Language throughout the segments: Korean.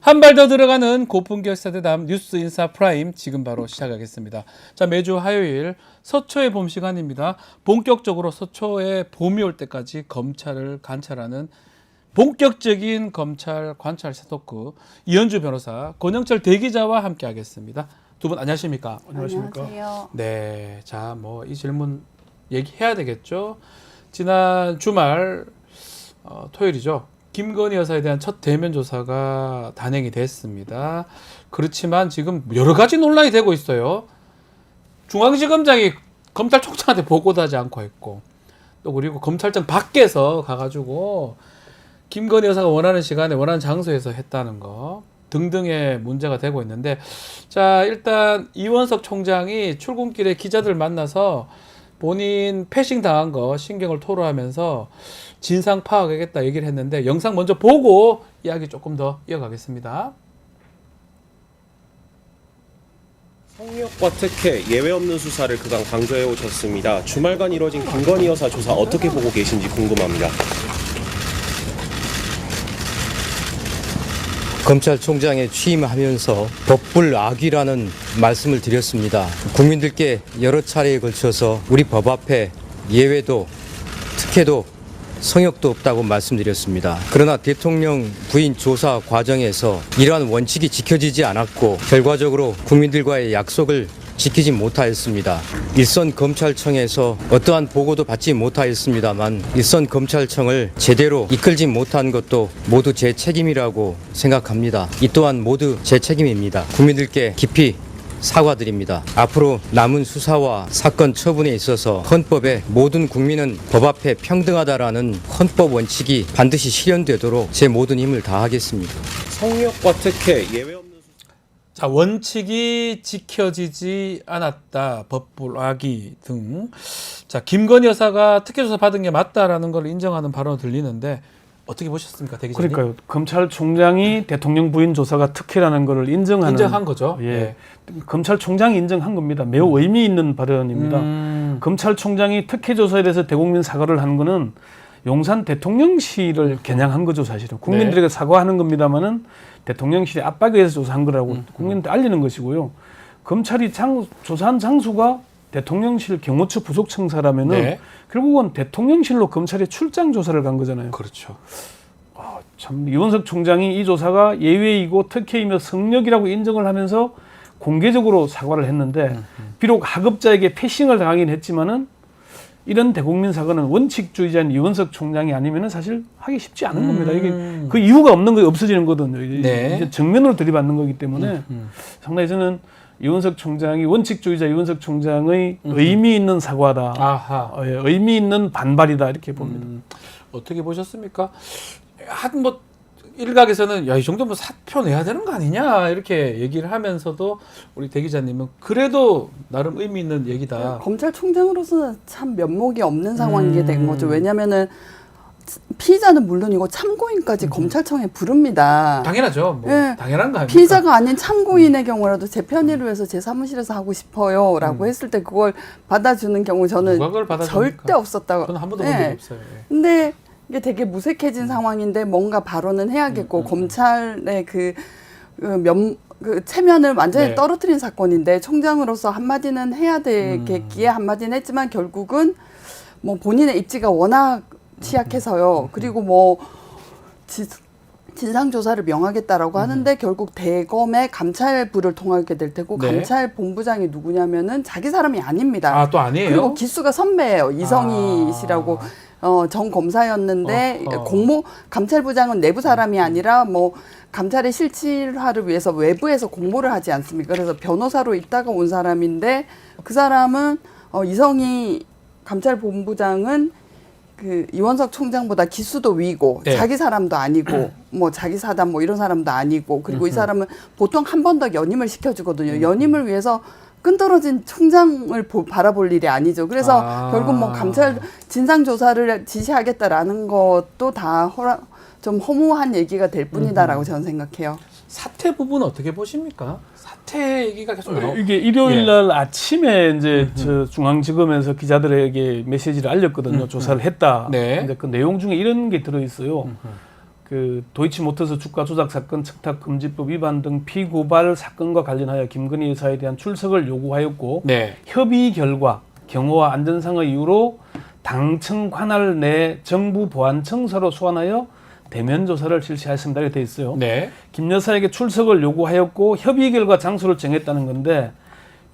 한 발 더 들어가는 고품격 사대담 뉴스 인사 프라임 지금 바로 시작하겠습니다. 자, 매주 화요일 서초의 봄 시간입니다. 본격적으로 서초에 봄이 올 때까지 검찰을 관찰하는 본격적인 검찰 관찰 세토크 이현주 변호사, 권영철 대기자와 함께 하겠습니다. 두 분 안녕하십니까? 안녕하세요. 네, 자, 뭐 이 질문 얘기해야 되겠죠. 지난 주말 토요일이죠. 김건희 여사에 대한 첫 대면 조사가 단행이 됐습니다. 그렇지만 지금 여러 가지 논란이 되고 있어요. 중앙지검장이 검찰총장한테 보고도 하지 않고 했고, 또 그리고 검찰청 밖에서 가가지고 김건희 여사가 원하는 시간에 원하는 장소에서 했다는 거 등등의 문제가 되고 있는데, 자, 일단 이원석 총장이 출근길에 기자들 만나서 본인 패싱 당한 거 신경을 토로하면서 진상 파악하겠다 얘기를 했는데, 영상 먼저 보고 이야기 조금 더 이어가겠습니다. 성역과 특혜, 예외 없는 수사를 그간 강조해 오셨습니다. 주말간 이뤄진 김건희 여사 조사 어떻게 보고 계신지 궁금합니다. 검찰총장에 취임하면서 법불악위라는 말씀을 드렸습니다. 국민들께 여러 차례에 걸쳐서 우리 법 앞에 예외도 특혜도 성역도 없다고 말씀드렸습니다. 그러나 대통령 부인 조사 과정에서 이러한 원칙이 지켜지지 않았고 결과적으로 국민들과의 약속을 지키지 못하였습니다. 일선 검찰청에서 어떠한 보고도 받지 못하였습니다만 일선 검찰청을 제대로 이끌지 못한 것도 모두 제 책임이라고 생각합니다. 이 또한 모두 제 책임입니다. 국민들께 깊이 사과드립니다. 앞으로 남은 수사와 사건 처분에 있어서 헌법에 모든 국민은 법 앞에 평등하다라는 헌법 원칙이 반드시 실현되도록 제 모든 힘을 다하겠습니다. 성역과 특혜, 예외 없는 수사... 자, 원칙이 지켜지지 않았다, 법불악위 등. 자, 김건희 여사가 특혜 조사 받은 게 맞다라는 걸 인정하는 발언이 들리는데 어떻게 보셨습니까, 대기자님? 그러니까요. 검찰총장이 대통령 부인 조사가 특혜라는 것을 인정한 거죠. 예. 네. 검찰총장이 인정한 겁니다. 매우 의미 있는 발언입니다. 검찰총장이 특혜 조사에 대해서 대국민 사과를 한 거는 용산 대통령실을 겨냥한 거죠, 사실은. 국민들에게 사과하는 겁니다만은 대통령실의 압박에 의해서 조사한 거라고 국민한테 알리는 것이고요. 검찰이 조사한 장소가 대통령실 경호처 부속청사라면은 네. 결국은 대통령실로 검찰이 출장 조사를 간 거잖아요. 그렇죠. 참 이원석 총장이 이 조사가 예외이고 특혜이며 성역이라고 인정을 하면서 공개적으로 사과를 했는데 비록 하급자에게 패싱을 당하긴 했지만은 이런 대국민 사과는 원칙주의자인 이원석 총장이 아니면은 사실 하기 쉽지 않은 겁니다. 이게 그 이유가 없는 거 없어지는 거거든요. 네. 이제 정면으로 들이받는 거기 때문에 상당히 저는 이원석 총장이 원칙주의자 이원석 총장의 의미 있는 사과다. 아하. 의미 있는 반발이다 이렇게 봅니다. 어떻게 보셨습니까? 한 뭐 일각에서는 야, 이 정도면 사표 내야 되는 거 아니냐 이렇게 얘기를 하면서도 우리 대기자님은 그래도 나름 의미 있는 얘기다. 검찰총장으로서는 참 면목이 없는 상황이 된 거죠. 왜냐하면은 피의자는 물론이고 참고인까지 검찰청에 부릅니다. 당연하죠. 뭐 네. 당연한 거 아닙니까? 피의자가 아닌 참고인의 경우라도 제 편의를 위해서 제 사무실에서 하고 싶어요라고 했을 때 그걸 받아주는 경우 저는 누가 그걸 받아줍니까? 절대 없었다고. 저는 한 번도 본 적이 없어요. 예. 근데 이게 되게 무색해진 상황인데 뭔가 발언은 해야겠고 검찰의 그 체면을 완전히 네. 떨어뜨린 사건인데 총장으로서 한마디는 해야 되겠기에 한마디는 했지만 결국은 뭐 본인의 입지가 워낙 취약해서요. 그리고 뭐 진상조사를 명하겠다라고 하는데 결국 대검의 감찰부를 통하게 될 테고 네. 감찰본부장이 누구냐면은 자기 사람이 아닙니다. 아, 또 아니에요? 그리고 기수가 선배예요. 이성희 씨라고 전 검사였는데 감찰부장은 내부 사람이 아니라 뭐 감찰의 실질화를 위해서 외부에서 공모를 하지 않습니까? 그래서 변호사로 있다가 온 사람인데 그 사람은 이성희 감찰본부장은 그 이원석 총장보다 기수도 위고 네. 자기 사람도 아니고 뭐 자기 사단 뭐 이런 사람도 아니고 그리고 이 사람은 보통 한 번 더 연임을 시켜주거든요. 연임을 위해서 끈떨어진 총장을 바라볼 일이 아니죠. 그래서 결국 뭐 감찰 진상조사를 지시하겠다라는 것도 다 좀 허무한 얘기가 될 뿐이다라고 저는 생각해요. 사퇴 부분 어떻게 보십니까? 사퇴 얘기가 계속 나오고 이게 일요일 날 아침에 이제 저 중앙지검에서 기자들에게 메시지를 알렸거든요. 조사를 했다. 네. 근데 그 내용 중에 이런 게 들어 있어요. 그 도이치모터스 주가 조작 사건 청탁금지법 위반 등 피고발 사건과 관련하여 김건희 여사에 대한 출석을 요구하였고 네. 협의 결과 경호와 안전상의 이유로 당청 관할 내 정부 보안청사로 소환하여 대면 조사를 실시하였습니다. 이렇게 돼 있어요. 네. 김 여사에게 출석을 요구하였고 협의 결과 장소를 정했다는 건데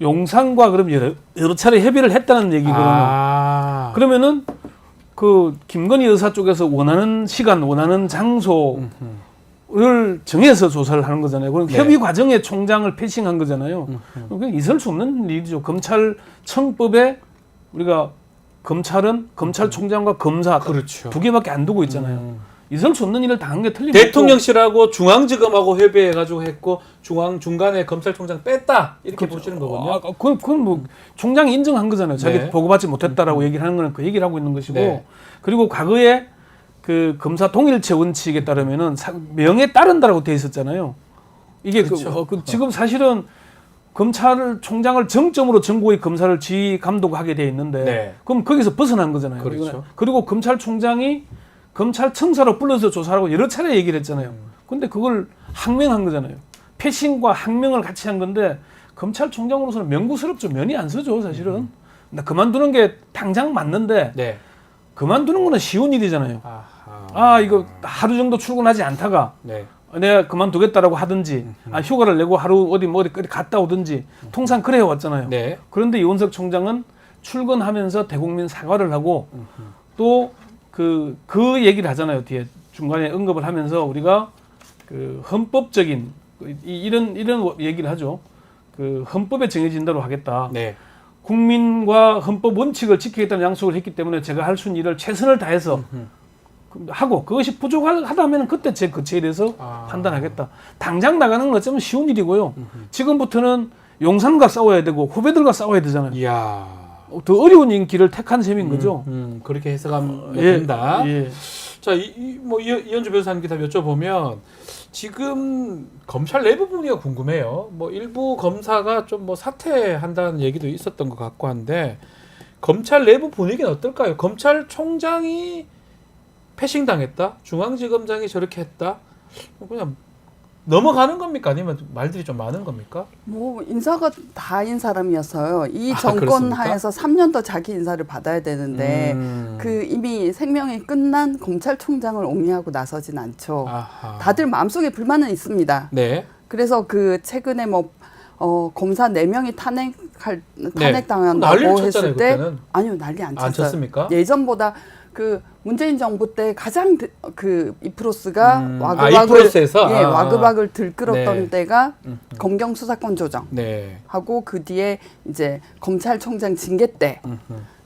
용산과 그럼 여러 차례 협의를 했다는 얘기거든요. 아. 그러면은 그 김건희 여사 쪽에서 원하는 시간, 원하는 장소를 정해서 조사를 하는 거잖아요. 그럼 네. 협의 과정에 총장을 패싱한 거잖아요. 그게 있을 수 없는 일이죠. 검찰청법에 우리가 검찰은 검찰총장과 검사 그렇죠. 두 개밖에 안 두고 있잖아요. 있을 수 없는 일을 당한 게 틀림없고 대통령실하고 중앙지검하고 협의해가지고 했고 중간에 검찰총장 뺐다 이렇게 보시는 거군요. 그건 뭐 총장이 인정한 거잖아요. 자기 네. 보고받지 못했다라고 얘기를 하는 거는 그 얘기를 하고 있는 것이고 네. 그리고 과거에 그 검사 동일체 원칙에 따르면은 명에 따른다라고 돼 있었잖아요. 이게 그렇죠. 지금 사실은 검찰총장을 정점으로 전국의 검사를 지휘 감독하게 돼 있는데 네. 그럼 거기서 벗어난 거잖아요. 그렇죠. 이거는. 그리고 검찰총장이 검찰청사로 불러서 조사하라고 여러 차례 얘기를 했잖아요. 근데 그걸 항명한 거잖아요. 패싱과 항명을 같이 한 건데 검찰총장으로서는 명구스럽죠. 면이 안 서죠, 사실은. 나 그만두는 게 당장 맞는데 네. 그만두는 거는 쉬운 일이잖아요. 아하. 이거 하루 정도 출근하지 않다가 네. 내가 그만두겠다라고 하든지 휴가를 내고 하루 어디 갔다 오든지 통상 그래 왔잖아요. 네. 그런데 이원석 총장은 출근하면서 대국민 사과를 하고 또 그 얘기를 하잖아요. 뒤에 중간에 언급을 하면서 우리가 그 헌법적인 이런 얘기를 하죠. 그 헌법에 정해진 대로 하겠다. 네. 국민과 헌법 원칙을 지키겠다는 약속을 했기 때문에 제가 할 수 있는 일을 최선을 다해서 하고 그것이 부족하다면 그때 제 거치에 대해서 판단하겠다. 당장 나가는 건 어쩌면 쉬운 일이고요. 지금부터는 용산과 싸워야 되고 후배들과 싸워야 되잖아요. 이야. 더 어려운 길을 택한 셈인 거죠. 그렇게 해석하면 예, 된다. 예. 자, 이현주 변호사님께 다 여쭤보면 지금 검찰 내부 분위기가 궁금해요. 뭐 일부 검사가 좀 뭐 사퇴한다는 얘기도 있었던 것 같고 한데 검찰 내부 분위기는 어떨까요? 검찰총장이 패싱 당했다, 중앙지검장이 저렇게 했다, 그냥 넘어가는 겁니까? 아니면 말들이 좀 많은 겁니까? 뭐 인사가 다인 사람이었어요. 이 정권 그렇습니까? 하에서 3년 더 자기 인사를 받아야 되는데 그 이미 생명이 끝난 검찰총장을 옹리하고 나서진 않죠. 아하. 다들 마음속에 불만은 있습니다. 네. 그래서 그 최근에 뭐 검사 4명이 네. 탄핵당한다고 난리를 쳤잖아요, 했을 때 그때는. 아니요, 난리 안 쳤어요. 안 쳤습니까? 예전보다 그 문재인 정부 때 가장 그 이프로스가 이프로스에서? 와그박을 들끓었던 네. 때가 검경 수사권 조정 네. 하고 그 뒤에 이제 검찰총장 징계 때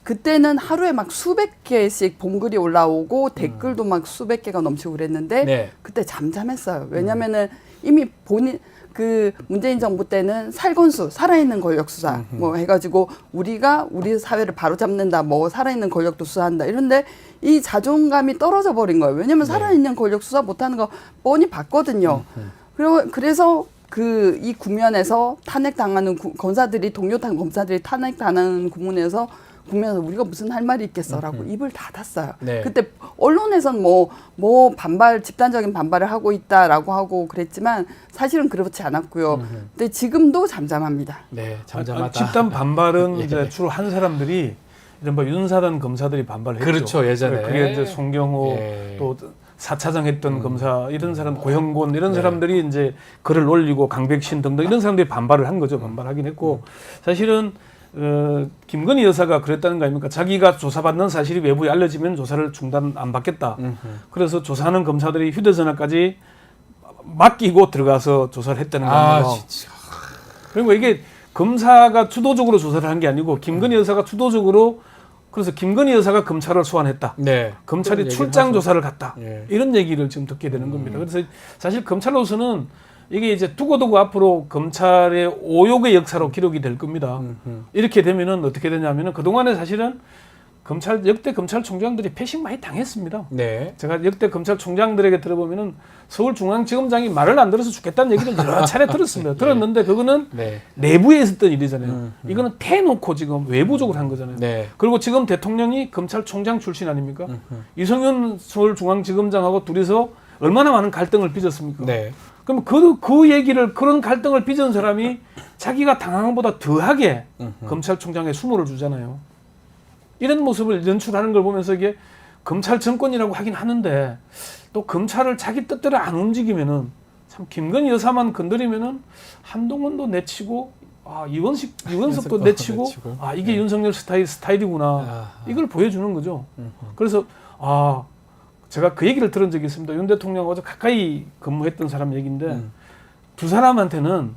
그때는 하루에 막 수백 개씩 본글이 올라오고 댓글도 막 수백 개가 넘치고 그랬는데 네. 그때 잠잠했어요. 왜냐면은 이미 본인 그 문재인 정부 때는 살건수 살아있는 권력 수사 뭐 해가지고 우리가 우리 사회를 바로잡는다 뭐 살아있는 권력도 수사한다 이런데 이 자존감이 떨어져 버린 거예요. 왜냐면 살아있는 권력 수사 못하는 거 뻔히 봤거든요. 그래서 그 이 국면에서 탄핵당하는 검사들이 동료 검사들이 탄핵당하는 국면에서 우리가 무슨 할 말이 있겠어라고 입을 닫았어요. 네. 그때 언론에선 뭐 집단적인 반발을 하고 있다라고 하고 그랬지만 사실은 그렇지 않았고요. 근데 지금도 잠잠합니다. 네, 잠잠하다. 집단 반발은 예. 이제 주로 한 사람들이 이른바 윤사단 검사들이 반발을 했죠. 그렇죠, 예전에. 그게 이제 송경호 예. 또 4차장 했던 검사 이런 사람 고형곤 이런 사람들이 이제 글을 올리고 강백신 등등 이런 사람들이 반발을 한 거죠. 반발하긴 했고 사실은 김건희 여사가 그랬다는 거 아닙니까? 자기가 조사받는 사실이 외부에 알려지면 조사를 중단 안 받겠다. 그래서 조사하는 검사들이 휴대전화까지 맡기고 들어가서 조사를 했다는 거예요. 진짜. 그리고 이게 검사가 주도적으로 조사를 한 게 아니고 김건희 여사가 주도적으로 그래서 김건희 여사가 검찰을 소환했다. 네. 검찰이 그런 출장 얘기를 조사를 갔다. 예. 이런 얘기를 지금 듣게 되는 겁니다. 그래서 사실 검찰로서는 이게 이제 두고두고 앞으로 검찰의 오욕의 역사로 기록이 될 겁니다. 이렇게 되면은 어떻게 되냐면은 그동안에 사실은 역대 검찰총장들이 패싱 많이 당했습니다. 네. 제가 역대 검찰총장들에게 들어보면은 서울중앙지검장이 말을 안 들어서 죽겠다는 얘기를 여러 차례 들었습니다. 들었는데 그거는 네. 내부에 있었던 일이잖아요. 이거는 대놓고 지금 외부적으로 한 거잖아요. 네. 그리고 지금 대통령이 검찰총장 출신 아닙니까? 이성윤 서울중앙지검장하고 둘이서 얼마나 많은 갈등을 빚었습니까? 네. 그럼 그 얘기를 그런 갈등을 빚은 사람이 자기가 당한 것보다 더하게 검찰총장에 수모를 주잖아요. 이런 모습을 연출하는 걸 보면서 이게 검찰 정권이라고 하긴 하는데 또 검찰을 자기 뜻대로 안 움직이면은 참 김건희 여사만 건드리면은 한동훈도 내치고 이원석도 내치고 이게 윤석열 스타일이구나. 아하. 이걸 보여주는 거죠. 그래서 제가 그 얘기를 들은 적이 있습니다. 윤 대통령하고 가까이 근무했던 사람 얘기인데 두 사람한테는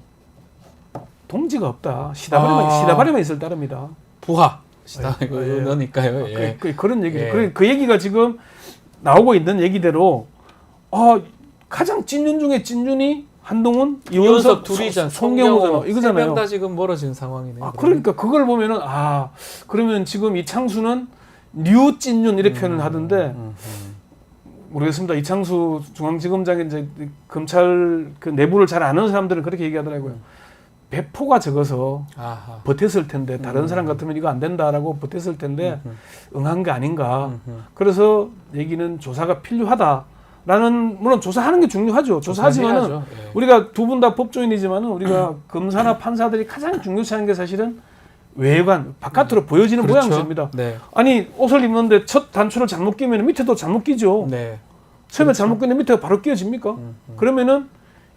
동지가 없다. 시다바리만 있을 따름이다. 부하시다 이거니까요. 예. 그런 얘기죠. 예. 그 얘기가 지금 나오고 있는 얘기대로 가장 찐윤 중에 찐윤이 한동훈, 이원석, 둘이잖아. 송경호잖아. 이거잖아요. 세 명 다 지금 멀어진 상황이네요. 그러니까 그걸 보면은 그러면 지금 이창수는 뉴 찐윤 이렇게 표현을 하던데 모르겠습니다. 이창수 중앙지검장이 이제 검찰 그 내부를 잘 아는 사람들은 그렇게 얘기하더라고요. 배포가 적어서 아하. 버텼을 텐데 다른 사람 같으면 이거 안 된다라고 버텼을 텐데 응한 게 아닌가. 그래서 얘기는 조사가 필요하다라는 물론 조사하는 게 중요하죠. 조사하지만은 해야죠. 예. 우리가 두 분 다 법조인이지만은 우리가 검사나 판사들이 가장 중요시하는 게 사실은 외관 바깥으로 보여지는 그렇죠. 모양새입니다. 네. 아니 옷을 입는데 첫 단추를 잘못 끼면 밑에도 잘못 끼죠. 네. 처음에 잘못 끼는 밑에가 바로 끼어집니까? 그러면은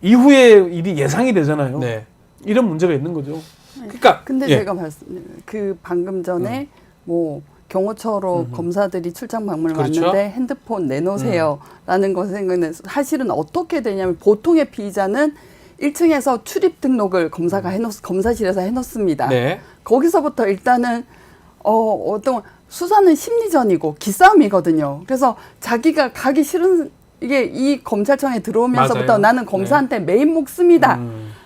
이후에 일이 예상이 되잖아요. 네. 이런 문제가 있는 거죠. 그러니까 근데 예. 제가 방금 전에 뭐 경호처로 검사들이 출장 방문을 그렇죠. 왔는데 핸드폰 내놓으세요라는 것은 사실은 어떻게 되냐면 보통의 피의자는 1층에서 출입 등록을 검사실에서 해놓습니다. 네. 거기서부터 일단은 어떤 수사는 심리전이고 기싸움이거든요. 그래서 자기가 가기 싫은 이게 이 검찰청에 들어오면서부터 맞아요. 나는 검사한테 매인 목숨이다.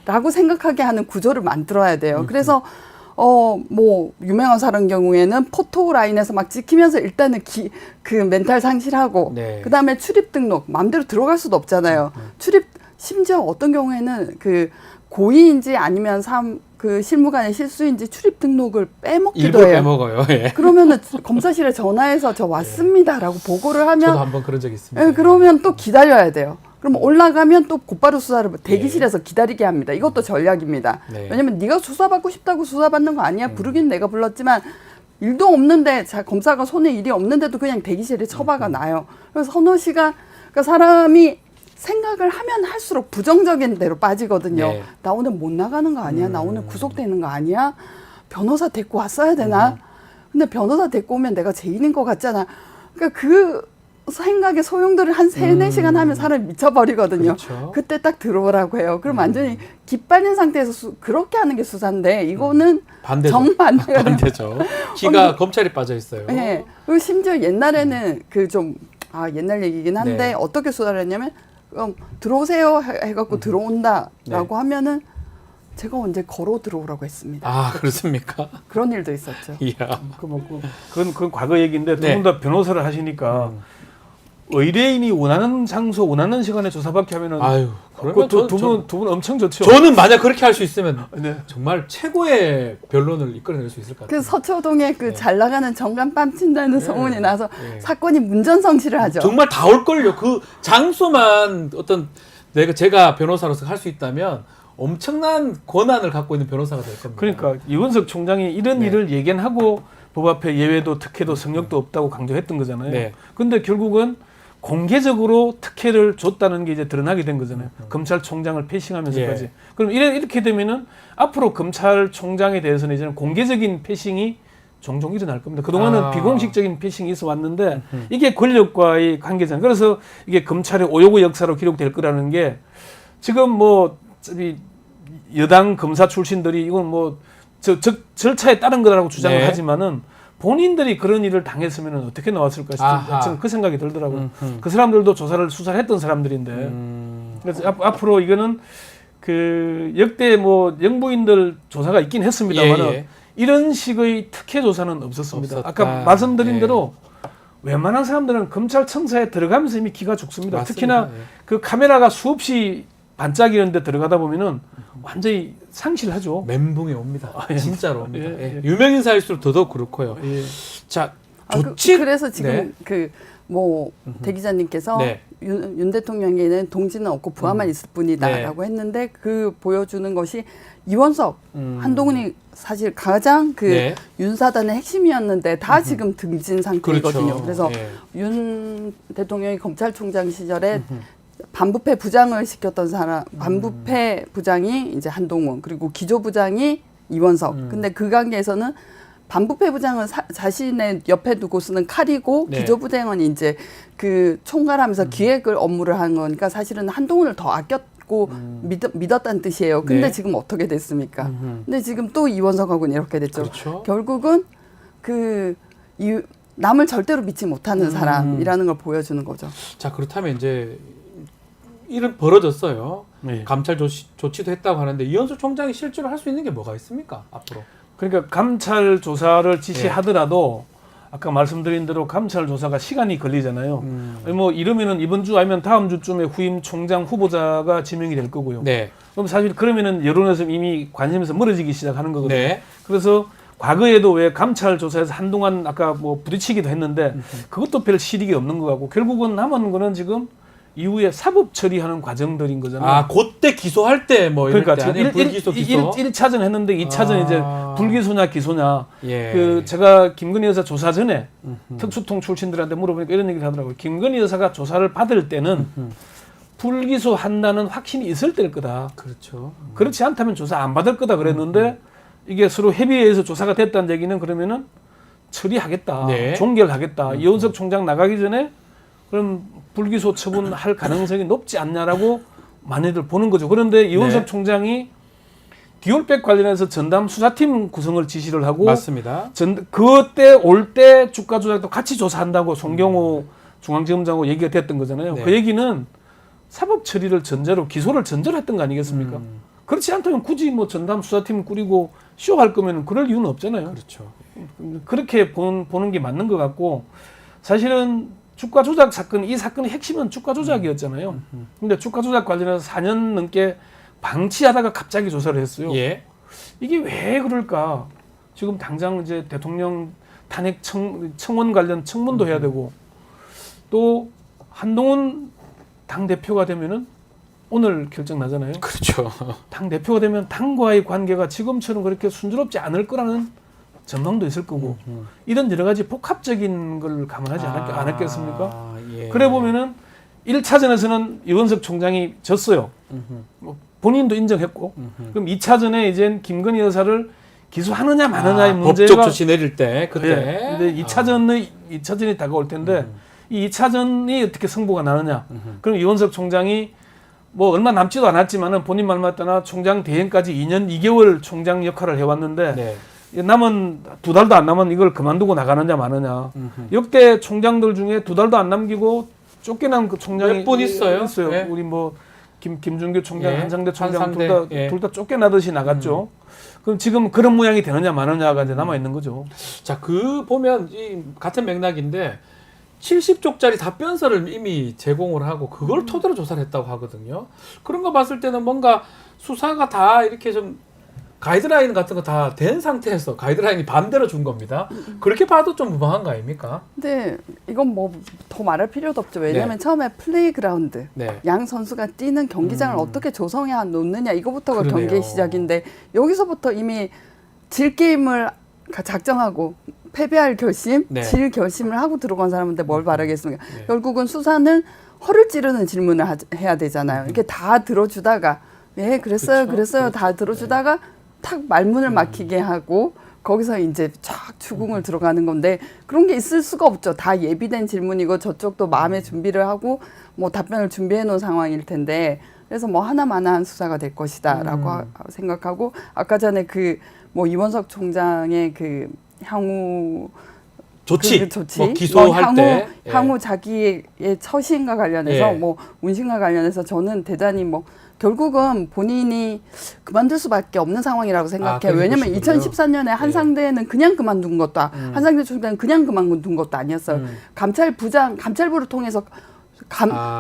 라고 생각하게 하는 구조를 만들어야 돼요. 그래서 뭐 유명한 사람 경우에는 포토 라인에서 막 찍히면서 일단은 그 멘탈 상실하고 네. 그다음에 출입 등록 마음대로 들어갈 수도 없잖아요. 심지어 어떤 경우에는 그 고의인지 아니면 그 실무관의 실수인지 출입 등록을 빼먹기도 일부러 해요. 빼먹어요. 예. 그러면은 검사실에 전화해서 저 왔습니다라고 보고를 하면 저도 한번 그런 적이 있습니다. 예, 그러면 또 기다려야 돼요. 그럼 올라가면 또 곧바로 수사를 대기실에서 기다리게 합니다. 이것도 전략입니다. 네. 왜냐면 네가 수사받고 싶다고 수사받는 거 아니야. 부르긴 내가 불렀지만 일도 없는데 검사가 손에 일이 없는데도 그냥 대기실에 처박아 놔요. 그래서 선호 씨가 그러니까 사람이 생각을 하면 할수록 부정적인 대로 빠지거든요. 네. 나 오늘 못 나가는 거 아니야? 나 오늘 구속되는 거 아니야? 변호사 데리고 왔어야 되나? 근데 변호사 데리고 오면 내가 죄인인 것 같잖아. 그러니까 그 생각에 소용돌이를 한 3-4시간 하면 사람이 미쳐버리거든요. 그렇죠. 그때 딱 들어오라고 해요. 그럼 완전히 기빨린 상태에서 그렇게 하는 게 수사인데 이거는 반대죠. 정반대가 반대죠. 기가 검찰이 빠져 있어요. 네. 그리고 심지어 옛날에는 옛날 얘기긴 한데 네. 어떻게 수사를 했냐면 들어오세요 해갖고 들어온다라고 하면은 제가 언제 걸어 들어오라고 했습니다. 아, 그렇습니까? 그런 일도 있었죠. 이야. 그건 과거 얘기인데 두 네. 분 다 변호사를 하시니까 의뢰인이 원하는 장소, 원하는 시간에 조사받게 하면은 아유, 그러면 두 분 엄청 좋죠. 저는 만약 그렇게 할 수 있으면 네. 정말 최고의 변론을 이끌어낼 수 있을 것 같아요. 그 서초동에 그 잘 나가는 정관 뺨친다는 소문이 나서 네. 사건이 문전성시를 하죠. 정말 다 올걸요. 그 장소만 제가 변호사로서 할 수 있다면 엄청난 권한을 갖고 있는 변호사가 될 겁니다. 그러니까 이원석 총장이 이런 네. 일을 예견하고 법 앞에 예외도 특혜도 성역도 없다고 강조했던 거잖아요. 네. 근데 결국은 공개적으로 특혜를 줬다는 게 이제 드러나게 된 거잖아요. 검찰총장을 패싱하면서까지. 예. 그럼 이렇게 되면은 앞으로 검찰총장에 대해서는 이제는 공개적인 패싱이 종종 일어날 겁니다. 그동안은 비공식적인 패싱이 있어 왔는데 이게 권력과의 관계잖아요. 그래서 이게 검찰의 오요구 역사로 기록될 거라는 게 지금 뭐 여당 검사 출신들이 이건 뭐 절차에 따른 거라고 주장을 네. 하지만은 본인들이 그런 일을 당했으면 어떻게 나왔을까 아하. 저는 그 생각이 들더라고요. 그 사람들도 수사를 했던 사람들인데 그래서 앞으로 이거는 그 역대 뭐 영부인들 조사가 있긴 했습니다만은 예. 이런 식의 특혜 조사는 없었습니다. 없었다. 아까 말씀드린 예. 대로 웬만한 사람들은 검찰 청사에 들어가면서 이미 기가 죽습니다. 맞습니다. 특히나 예. 그 카메라가 수없이 반짝이는 데 들어가다 보면은 완전히 상실하죠. 멘붕이 옵니다. 예. 진짜로 옵니다. 예, 예. 예. 유명 인사일수록 더더욱 그렇고요. 예. 자, 그래서 지금 네. 대기자님께서 네. 윤 대통령에는 동지는 없고 부하만 있을 뿐이다라고 했는데 그 보여주는 것이 이원석, 한동훈이 사실 가장 그 네. 윤사단의 핵심이었는데 다 지금 등진 상태이거든요. 그렇죠. 그래서 예. 윤 대통령이 검찰총장 시절에 반부패 부장을 시켰던 사람, 반부패 부장이 이제 한동훈, 그리고 기조부장이 이원석. 근데 그 관계에서는 반부패 부장은 자신의 옆에 두고 쓰는 칼이고 네. 기조부장은 이제 그 총괄하면서 기획을 업무를 한 거니까 사실은 한동훈을 더 아꼈고 믿었다는 뜻이에요. 근데 네. 지금 어떻게 됐습니까? 근데 지금 또 이원석하고는 이렇게 됐죠. 그렇죠. 결국은 남을 절대로 믿지 못하는 사람이라는 걸 보여주는 거죠. 자, 그렇다면 이제 일은 벌어졌어요. 네. 감찰 조치도 했다고 하는데 이현수 총장이 실제로 할 수 있는 게 뭐가 있습니까? 앞으로. 그러니까 감찰 조사를 지시하더라도 아까 말씀드린 대로 감찰 조사가 시간이 걸리잖아요. 뭐 이러면은 이번 주 아니면 다음 주쯤에 후임 총장 후보자가 지명이 될 거고요. 네. 그럼 사실 그러면은 여론에서 이미 관심에서 멀어지기 시작하는 거거든요. 네. 그래서 과거에도 왜 감찰 조사에서 한동안 아까 뭐 부딪히기도 했는데 그것도 별 실익이 없는 것 같고 결국은 남은 거는 지금 이후에 사법 처리하는 과정들인 거잖아요. 아, 그때 기소할 때 뭐 이럴 그러니까 때 아니면 불기소 기소. 1차전 했는데 2차전 이제 불기소냐 기소냐. 예. 그 제가 김건희 여사 조사 전에 특수통 출신들한테 물어보니까 이런 얘기를 하더라고요. 김건희 여사가 조사를 받을 때는 불기소한다는 확신이 있을 때일 거다. 그렇죠. 그렇지 않다면 조사 안 받을 거다 그랬는데 이게 서로 협의에 의해서 조사가 됐다는 얘기는 그러면은 처리하겠다. 네. 종결하겠다. 이원석 총장 나가기 전에 그럼 불기소 처분할 가능성이 높지 않냐라고 많이들 보는 거죠. 그런데 이원석 네. 총장이 디올백 관련해서 전담 수사팀 구성을 지시를 하고 맞습니다. 그때 올 때 주가 조작도 같이 조사한다고 송경호 중앙지검장하고 얘기가 됐던 거잖아요. 네. 그 얘기는 사법 처리를 전제로 기소를 전제로 했던 거 아니겠습니까? 그렇지 않다면 굳이 뭐 전담 수사팀 꾸리고 쇼할 거면 그럴 이유는 없잖아요. 그렇죠. 그렇게 보는 게 맞는 것 같고 사실은 주가 조작 사건, 이 사건의 핵심은 주가 조작이었잖아요. 근데 주가 조작 관련해서 4년 넘게 방치하다가 갑자기 조사를 했어요. 예. 이게 왜 그럴까? 지금 당장 이제 대통령 탄핵 청원 관련 청문도 해야 되고 또 한동훈 당 대표가 되면은 오늘 결정 나잖아요. 그렇죠. 당 대표가 되면 당과의 관계가 지금처럼 그렇게 순조롭지 않을 거라는 전망도 있을 거고 이런 여러 가지 복합적인 걸 감안하지 않았겠습니까? 예. 그래 보면은 1차전에서는 이원석 총장이 졌어요. 뭐 본인도 인정했고 그럼 2차전에 이제 김건희 여사를 기소하느냐 마느냐의 문제가 법적 조치 내릴 때 그때. 예, 근데 2차전이 다가올 텐데 이 2차전이 어떻게 승부가 나느냐? 그럼 이원석 총장이 뭐 얼마 남지도 않았지만은 본인 말 맞다나 총장 대행까지 2년 2개월 총장 역할을 해왔는데 네. 남은 2달도 안 남은 이걸 그만두고 나가느냐 마느냐. 역대 총장들 중에 2달도 안 남기고 쫓겨난 그 총장이 몇 분 있어요? 네. 우리 뭐 김준규 총장, 예. 한상대 총장 한상대. 예. 둘 다 쫓겨나듯이 나갔죠. 그럼 지금 그런 모양이 되느냐 마느냐가 이제 남아 있는 거죠. 자, 그 보면 이 같은 맥락인데 70쪽짜리 답변서를 이미 제공을 하고 그걸 토대로 조사를 했다고 하거든요. 그런 거 봤을 때는 뭔가 수사가 다 이렇게 좀 가이드라인 같은 거 다 된 상태에서 가이드라인이 반대로 준 겁니다. 그렇게 봐도 좀 무방한 거 아닙니까? 근데 이건 뭐 더 말할 필요도 없죠. 왜냐하면 네. 처음에 플레이그라운드, 네. 양 선수가 뛰는 경기장을 어떻게 조성해 놓느냐 이거부터가 그러네요. 경기의 시작인데 여기서부터 이미 질 게임을 작정하고 패배할 결심, 네. 질 결심을 하고 들어간 사람한테 뭘 바라겠습니까? 결국은 수사는 허를 찌르는 질문을 해야 되잖아요. 이렇게 다 들어주다가 예, 그랬어요, 그랬어요, 다 들어주다가 탁 말문을 막히게 하고 거기서 이제 쫙 추궁을 들어가는 건데 그런 게 있을 수가 없죠. 다 예비된 질문이고 저쪽도 마음의 준비를 하고 뭐 답변을 준비해 놓은 상황일 텐데 그래서 뭐 하나만한 수사가 될 것이다라고 생각하고 아까 전에 그 뭐 이원석 총장의 그 향후 조치, 그 조치, 뭐 기소할 향후, 때 향후 자기의 처신과 관련해서 예. 뭐 운신과 관련해서 저는 대단히 뭐 결국은 본인이 그만둘 수밖에 없는 상황이라고 생각해요. 그렇게 왜냐면 보시군요. 2014년에 한상대는 그냥 그만둔 것도 한상대 총장은 그냥 그만둔 것도 아니었어요. 감찰부를 통해서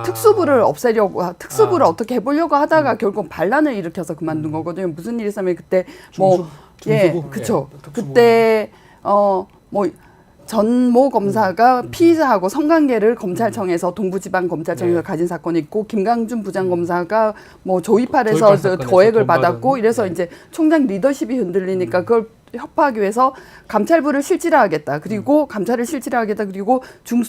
특수부를 없애려고 특수부를 어떻게 해보려고 하다가 결국 반란을 일으켜서 그만둔 거거든요. 무슨 일이 있으면 그때 뭐 중수부? 그쵸. 그때 뭐 전모 검사가 피의자하고 성관계를 검찰청에서 동부지방검찰청에서 네. 가진 사건이 있고 김강준 부장검사가 뭐 조이팔에서 조이팔 사건에서 거액을 돈 받았고 받은, 이래서 네. 이제 총장 리더십이 흔들리니까 그걸 협파하기 위해서 감찰부를 실질화하겠다. 그리고 감찰을 실질화하겠다. 그리고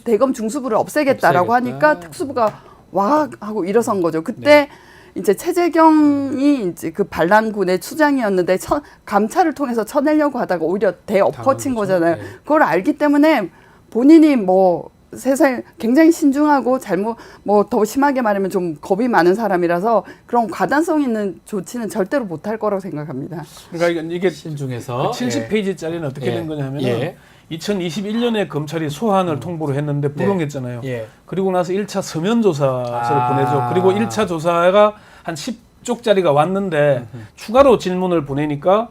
대검 중수부를 없애겠다라고 없애겠다. 하니까 특수부가 와 하고 일어선 거죠. 그때 이제 최재경이 이제 그 반란군의 수장이었는데 감찰을 통해서 쳐내려고 하다가 오히려 대엎어친 당한 거죠. 거잖아요. 네. 그걸 알기 때문에 본인이 뭐 세상에 굉장히 신중하고 잘못 뭐 더 심하게 말하면 좀 겁이 많은 사람이라서 그런 과단성 있는 조치는 절대로 못할 거라고 생각합니다. 그러니까 이게 신중해서 70페이지짜리는 어떻게 예. 된 거냐면 예. 2021년에 검찰이 소환을 통보를 했는데 불응했잖아요. 예. 그리고 나서 1차 서면 조사서를 아. 보내죠. 그리고 1차 조사가 한 10쪽짜리가 왔는데 추가로 질문을 보내니까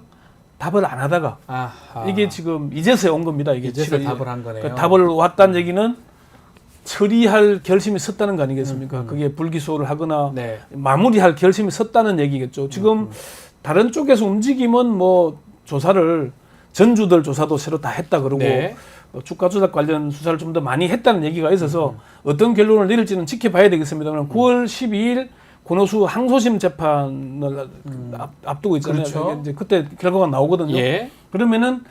답을 안 하다가 아하. 이게 지금 이제서야 온 겁니다. 이게 이제서 7월. 답을 한 거네요. 그 답을 왔다는 얘기는 처리할 결심이 섰다는 거 아니겠습니까? 그게 불기소를 하거나 네. 마무리할 결심이 섰다는 얘기겠죠. 지금 다른 쪽에서 움직임은 뭐 조사를 전주들 조사도 새로 다 했다 그러고 네. 주가 조작 관련 수사를 좀 더 많이 했다는 얘기가 있어서 어떤 결론을 내릴지는 지켜봐야 되겠습니다만 9월 12일 권오수 항소심 재판을 앞두고 있잖아요. 그렇죠. 이제 그때 결과가 나오거든요. 예. 그러면은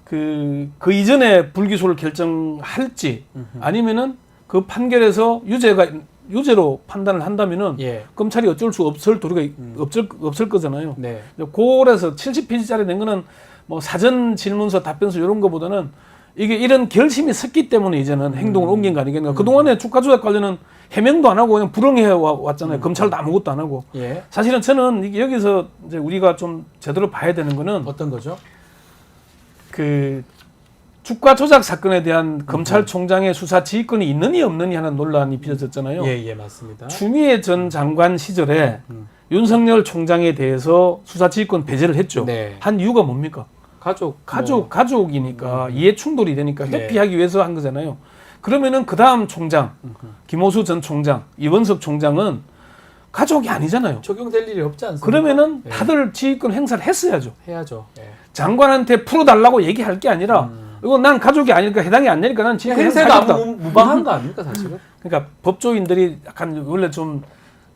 그 이전에 불기소를 결정할지 아니면은 그 판결에서 유죄로 판단을 한다면은 예. 검찰이 어쩔 수 없을 도리가 없을 거잖아요. 네. 그래서 70페이지짜리 낸 거는 뭐 사전 질문서 답변서 이런 거보다는 이게 이런 결심이 섰기 때문에 이제는 행동을 옮긴 거 아니겠는가. 그동안에 주가 조작 관련은 해명도 안 하고 그냥 불응해 왔잖아요. 검찰도 아무것도 안 하고. 예. 사실은 저는 이게 여기서 이제 우리가 좀 제대로 봐야 되는 거는 어떤 거죠? 그 주가 조작 사건에 대한 검찰총장의 수사 지휘권이 있느니 없느니 하는 논란이 빚어졌잖아요. 예, 예, 맞습니다. 추미애 전 장관 시절에 윤석열 총장에 대해서 수사 지휘권 배제를 했죠. 네. 한 이유가 뭡니까? 가족이니까 이해 충돌이 되니까 네. 회피하기 위해서 한 거잖아요. 그러면은 그 다음 총장, 김호수 전 총장, 이원석 총장은 가족이 아니잖아요. 적용될 일이 없지 않습니까? 그러면은 예. 다들 지휘권 행사를 했어야죠. 해야죠. 예. 장관한테 풀어달라고 얘기할 게 아니라 이거 난 가족이 아니니까 해당이 안 되니까 난 지휘권 행세도 행사하겠다. 아무 무방한 거 아닙니까 사실은? 그러니까 법조인들이 약간 원래 좀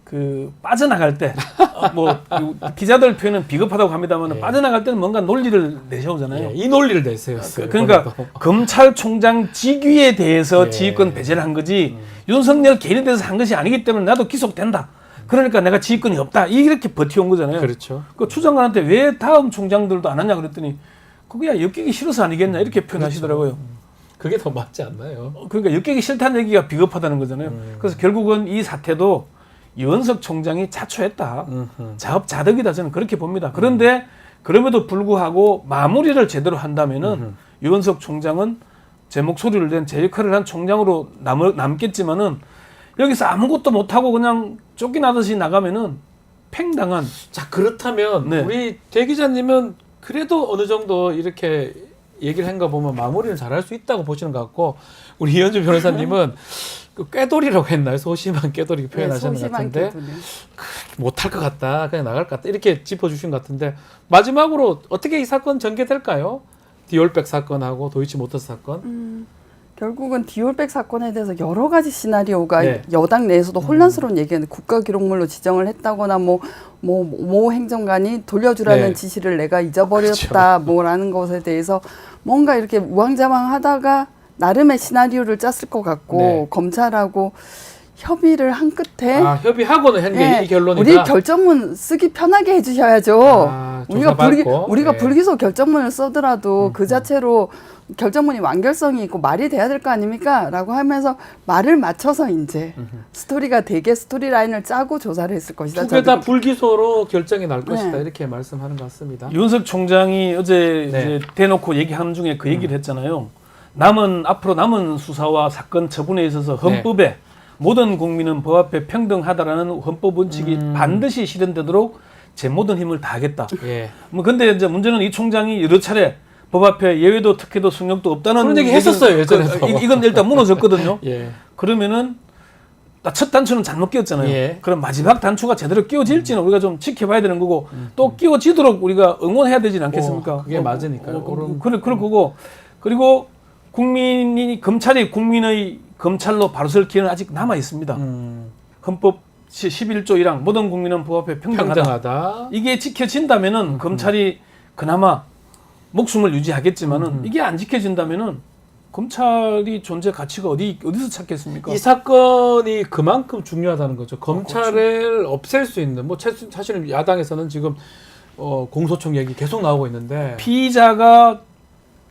그 빠져나갈 때 뭐 기자들 표현은 비겁하다고 합니다만 예. 빠져나갈 때는 뭔가 논리를 내세우잖아요. 예, 이 논리를 내세웠어요. 그러니까 이번에도. 검찰총장 직위에 대해서 예. 지휘권 배제를 한 거지 윤석열 개인에 대해서 한 것이 아니기 때문에 나도 기소된다. 그러니까 내가 지휘권이 없다. 이렇게 버텨온 거잖아요. 그렇죠. 그 추 장관한테 왜 다음 총장들도 안 하냐 그랬더니 그거야 엮이기 싫어서 아니겠냐 이렇게 표현하시더라고요. 그게 더 맞지 않나요? 그러니까 엮이기 싫다는 얘기가 비겁하다는 거잖아요. 그래서 결국은 이 사태도 이원석 총장이 자초했다. 자업자득이다 저는 그렇게 봅니다. 그런데 그럼에도 불구하고 마무리를 제대로 한다면은 이원석 총장은 제 목소리를 낸 제 역할을 한 총장으로 남겠지만은 여기서 아무것도 못하고 그냥 쫓겨나듯이 나가면은 팽당한. 자 그렇다면 네. 우리 대 기자님은 그래도 어느 정도 이렇게 얘기를 한 거 보면 마무리를 잘할 수 있다고 보시는 것 같고 우리 이현주 변호사님은 그 꾀돌이라고 했나요? 소심한 꾀돌이 표현하시는 것 소심한 같은데 꾀돌이. 못할 것 같다, 그냥 나갈 것 같다 이렇게 짚어주신 것 같은데 마지막으로 어떻게 이 사건 전개될까요? 디올백 사건하고 도이치모터스 사건. 결국은 디올백 사건에 대해서 여러 가지 시나리오가 네. 여당 내에서도 혼란스러운 얘기였는데 국가기록물로 지정을 했다거나 모 행정관이 돌려주라는 네. 지시를 내가 잊어버렸다 뭐라는 것에 대해서 뭔가 이렇게 우왕좌왕하다가 나름의 시나리오를 짰을 것 같고 네. 검찰하고 협의를 한 끝에 아 협의하고는 한 게 네, 이 결론이다. 우리 결정문 쓰기 편하게 해주셔야죠. 아, 조사받고. 우리가 네. 불기소 결정문을 써더라도 그 자체로 결정문이 완결성이 있고 말이 돼야 될 거 아닙니까? 라고 하면서 말을 맞춰서 이제 스토리가 되게 스토리 라인을 짜고 조사를 했을 것이다. 두 개 다 저도 불기소로 결정이 날 것이다 네. 이렇게 말씀하는 것 같습니다. 이원석 총장이 어제 네. 이제 대놓고 얘기하는 중에 그 얘기를 했잖아요. 앞으로 남은 수사와 사건 처분에 있어서 헌법에 모든 국민은 법 앞에 평등하다라는 헌법 원칙이 반드시 실현되도록 제 모든 힘을 다하겠다. 예. 뭐 근데 이제 문제는 이 총장이 여러 차례 법 앞에 예외도 특혜도 승역도 없다는 그런 얘기 얘기는 했었어요, 예전에도. 이건 일단 무너졌거든요. 예. 그러면은 첫 단추는 잘못 끼웠잖아요. 예. 그럼 마지막 단추가 제대로 끼워질지는 우리가 좀 지켜봐야 되는 거고 또 끼워지도록 우리가 응원해야 되지 않겠습니까? 그게 맞으니까요. 옳은- 그럴 거고 그리고 국민이 검찰이 국민의 검찰로 바로 설 기회는 아직 남아 있습니다. 헌법 11조 1항 모든 국민은 법 앞에 평등하다. 평등하다. 이게 지켜진다면은 검찰이 그나마 목숨을 유지하겠지만은 이게 안 지켜진다면은 검찰이 존재 가치가 어디서 찾겠습니까? 이 사건이 그만큼 중요하다는 거죠. 검찰을 없앨 수 있는 뭐 사실은 야당에서는 지금 공소청 얘기 계속 나오고 있는데 피의자가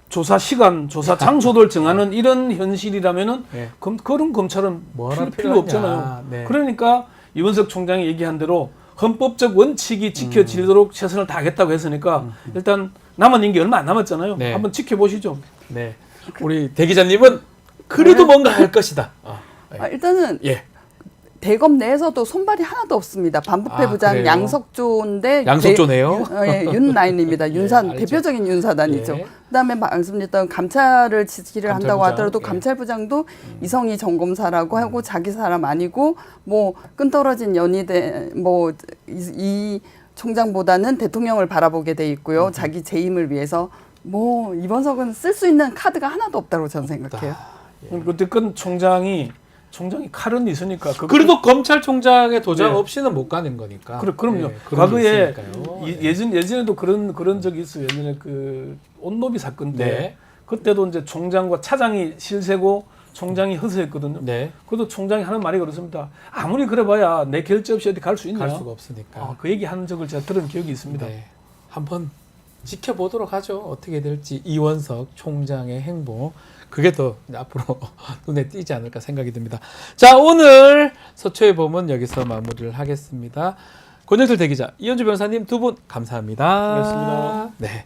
조사 시간, 조사 장소를 정하는 이런 현실이라면은 네. 그런 검찰은 뭐하나 필요 없잖아요. 네. 그러니까 이원석 총장이 얘기한 대로 헌법적 원칙이 지켜지도록 최선을 다하겠다고 했으니까 일단 남은 임기 얼마 안 남았잖아요. 네. 한번 지켜보시죠. 네. 우리 대 기자님은 그래도 뭔가 할 것이다. 일단은 예. 대검 내에서도 손발이 하나도 없습니다. 반부패 부장 그래요? 양석조인데 양석조네요. 예, 윤라인입니다. 윤산 알죠. 대표적인 윤사단이죠. 예. 그다음에 말씀드렸던 감찰을 지시를 한다고 감찰부장. 하더라도 예. 감찰부장도 이성희 전검사라고 하고 자기 사람 아니고 뭐 끈떨어진 연이된 이 총장보다는 대통령을 바라보게 돼 있고요. 자기 재임을 위해서 뭐 이번석은 쓸 수 있는 카드가 하나도 없다고 저는 생각해요. 어쨌든 총장이 칼은 있으니까 그래도 검찰총장의 도장 네. 없이는 못 가는 거니까. 그럼요. 네, 그런 게 과거에 있으니까요. 예전에도 그런 적이 있어요. 예전에 그 온노비 사건 때 네. 그때도 이제 총장과 차장이 실세고 총장이 허세했거든요. 네. 그래도 총장이 하는 말이 그렇습니다. 아무리 그래봐야 내 결제 없이 어디 갈 수 있냐? 갈 수가 없으니까. 그 얘기 하는 적을 제가 들은 기억이 있습니다. 네. 한번 지켜보도록 하죠. 어떻게 될지 이원석 총장의 행보. 그게 더 앞으로 눈에 띄지 않을까 생각이 듭니다. 자, 오늘 서초의 봄은 여기서 마무리를 하겠습니다. 권영철 대기자, 이현주 변호사님 두 분 감사합니다. 고맙습니다. 네.